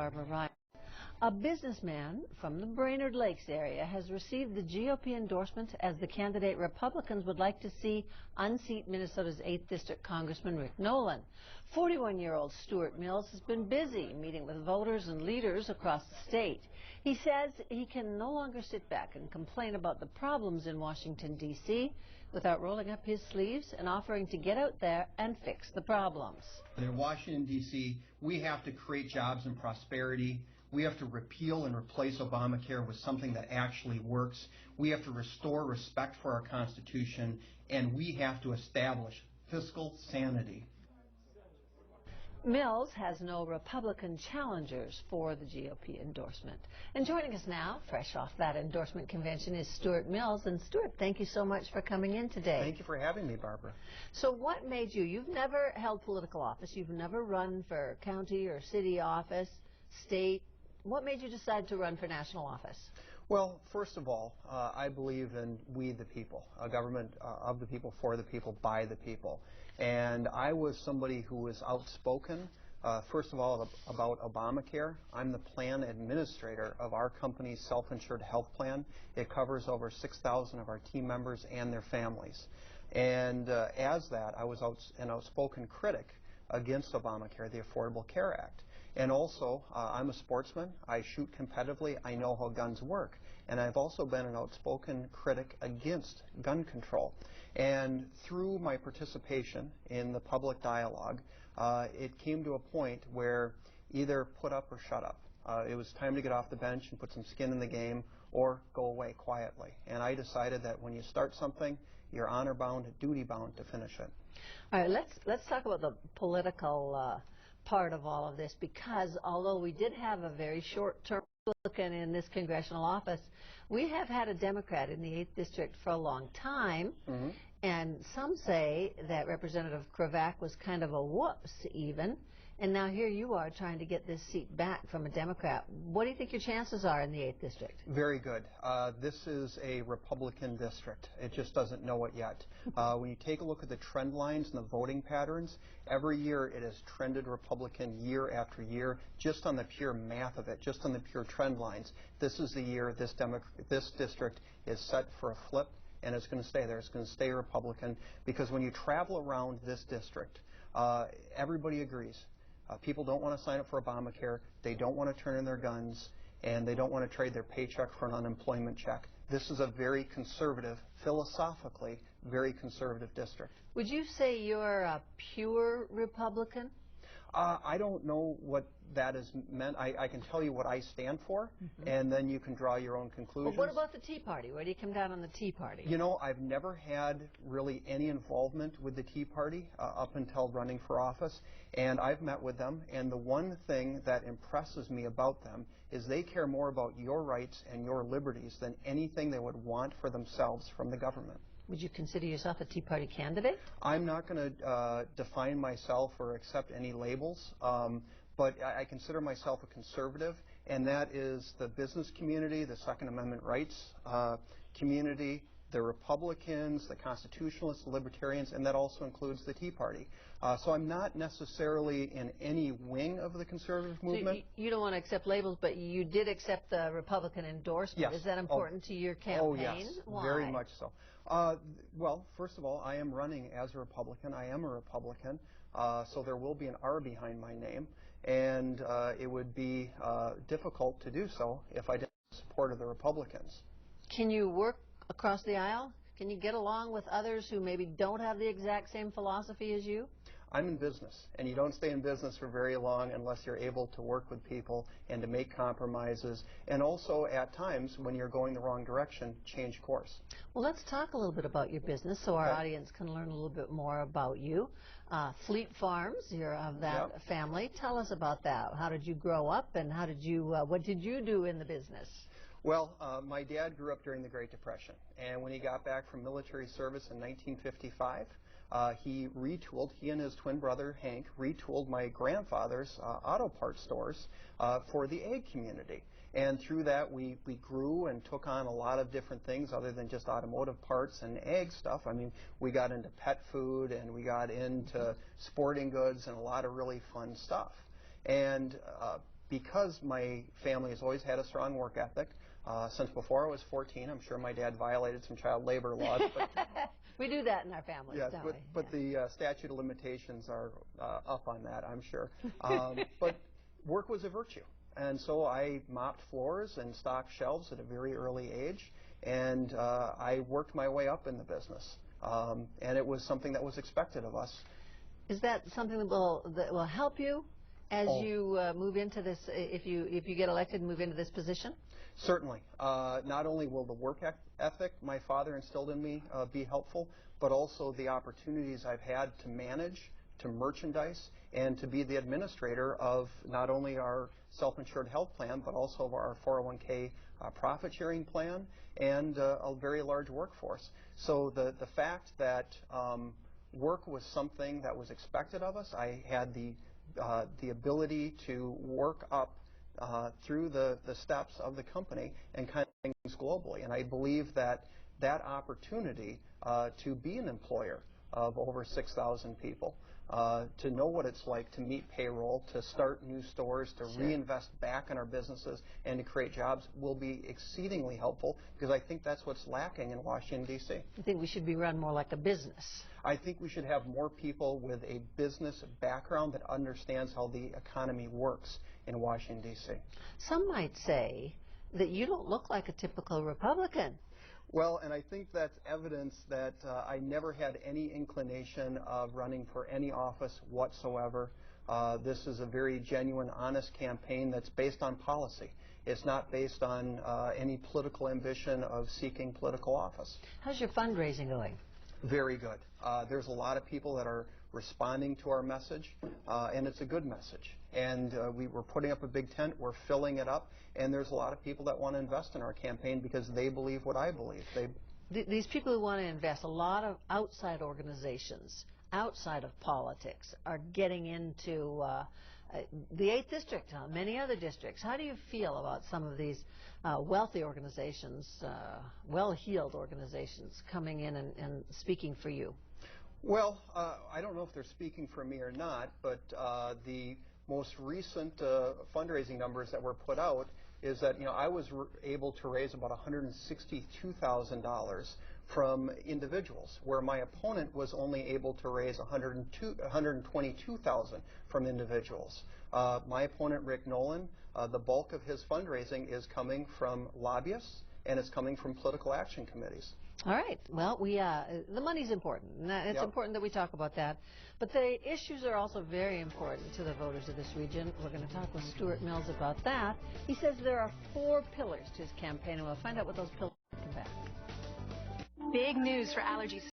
Barbara Ryan. A businessman from the Brainerd Lakes area has received the GOP endorsement as the candidate Republicans would like to see unseat Minnesota's 8th District Congressman Rick Nolan. 41-year-old Stuart Mills has been busy meeting with voters and leaders across the state. He says he can no longer sit back and complain about the problems in Washington, D.C. without rolling up his sleeves and offering to get out there and fix the problems. In Washington, D.C., we have to create jobs and prosperity. We have to repeal and replace Obamacare with something that actually works. We have to restore respect for our Constitution, and we have to establish fiscal sanity. Mills has no Republican challengers for the GOP endorsement. And joining us now, fresh off that endorsement convention, is Stuart Mills. And Stuart, thank you so much for coming in today. Thank you for having me, Barbara. So what made you've never held political office, you've never run for county or city office, state. What made you decide to run for national office? Well, first of all, I believe in we the people, a government of the people, for the people, by the people. And I was somebody who was outspoken, first of all, about Obamacare. I'm the plan administrator of our company's self-insured health plan. It covers over 6,000 of our team members and their families. And as that, I was an outspoken critic against Obamacare, the Affordable Care Act. And also, I'm a sportsman. I shoot competitively. I know how guns work. And I've also been an outspoken critic against gun control. And through my participation in the public dialogue, it came to a point where either put up or shut up. It was time to get off the bench and put some skin in the game, or go away quietly. And I decided that when you start something, you're honor-bound, duty-bound to finish it. All right, let's talk about the political part of all of this, because although we did have a very short-term Republican in this congressional office, we have had a Democrat in the 8th District for a long time, and some say that Representative Kbjr was kind of a whoops even, and now here you are trying to get this seat back from a Democrat. What do you think your chances are in the 8th District? Very good. This is a Republican district. It just doesn't know it yet. When you take a look at the trend lines and the voting patterns, every year it has trended Republican year after year, just on the pure math of it, just on the pure trend lines. This is the year this district is set for a flip, and it's going to stay there. It's going to stay Republican, because when you travel around this district, everybody agrees. People don't want to sign up for Obamacare, they don't want to turn in their guns, and they don't want to trade their paycheck for an unemployment check. This is a very conservative, philosophically, very conservative district. Would you say you're a pure Republican? I don't know what that is meant. I can tell you what I stand for, and then you can draw your own conclusions. Well, what about the Tea Party? Where do you come down on the Tea Party? You know, I've never had really any involvement with the Tea Party up until running for office, and I've met with them, and the one thing that impresses me about them is they care more about your rights and your liberties than anything they would want for themselves from the government. Would you consider yourself a Tea Party candidate? I'm not going to define myself or accept any labels, but I consider myself a conservative, and that is the business community, the Second Amendment rights community, the Republicans, the Constitutionalists, the Libertarians, and that also includes the Tea Party. So I'm not necessarily in any wing of the conservative movement. So you don't want to accept labels, but you did accept the Republican endorsement. Yes. Is that important to your campaign? Oh, yes. Why? Very much so. Well, first of all, I am running as a Republican. I am a Republican, so there will be an R behind my name, and it would be difficult to do so if I didn't have support of the Republicans. Can you work across the aisle? Can you get along with others who maybe don't have the exact same philosophy as you? I'm in business, and you don't stay in business for very long unless you're able to work with people and to make compromises, and also at times when you're going the wrong direction, change course. Well, let's talk a little bit about your business so our audience can learn a little bit more about you. Fleet Farms, you're of that family. Tell us about that. How did you grow up, and how did you, what did you do in the business? Well, my dad grew up during the Great Depression, and when he got back from military service in 1955, he and his twin brother Hank retooled my grandfather's auto parts stores for the ag community. And through that, we grew and took on a lot of different things other than just automotive parts and ag stuff. I mean, we got into pet food, and we got into sporting goods and a lot of really fun stuff. And because my family has always had a strong work ethic, since before I was 14, I'm sure my dad violated some child labor laws. But we do that in our families, yes, don't but we? the statute of limitations are up on that, I'm sure. But work was a virtue. And so I mopped floors and stocked shelves at a very early age, and I worked my way up in the business. And it was something that was expected of us. Is that something that will help you as you move into this, if you get elected and move into this position? Certainly. Not only will the work ethic my father instilled in me be helpful, but also the opportunities I've had to manage, to merchandise, and to be the administrator of not only our self-insured health plan, but also of our 401k profit-sharing plan and a very large workforce. So the fact that work was something that was expected of us, I had the ability to work up through the steps of the company and kind of things globally. And I believe that that opportunity to be an employer of over 6,000 people, to know what it's like to meet payroll, to start new stores, to reinvest back in our businesses, and to create jobs will be exceedingly helpful, because I think that's what's lacking in Washington, D.C. You think we should be run more like a business? I think we should have more people with a business background that understands how the economy works in Washington, D.C. Some might say that you don't look like a typical Republican. Well, and I think that's evidence that I never had any inclination of running for any office whatsoever. This is a very genuine, honest campaign that's based on policy. It's not based on any political ambition of seeking political office. How's your fundraising going? Very good. There's a lot of people that are responding to our message, and it's a good message. And we're putting up a big tent, we're filling it up, and there's a lot of people that want to invest in our campaign because they believe what I believe. These people who want to invest, a lot of outside organizations, outside of politics, are getting into the 8th District, many other districts. How do you feel about some of these wealthy organizations, well-heeled organizations coming in and speaking for you? Well, I don't know if they're speaking for me or not, but the most recent fundraising numbers that were put out is that I was able to raise about $162,000 from individuals, where my opponent was only able to raise $122,000 from individuals. My opponent, Rick Nolan, the bulk of his fundraising is coming from lobbyists, and it's coming from political action committees. All right. Well, the money's important. And it's important that we talk about that. But the issues are also very important to the voters of this region. We're going to talk with Stuart Mills about that. He says there are 4 pillars to his campaign, and we'll find out what those pillars are. Come back. Big news for allergies.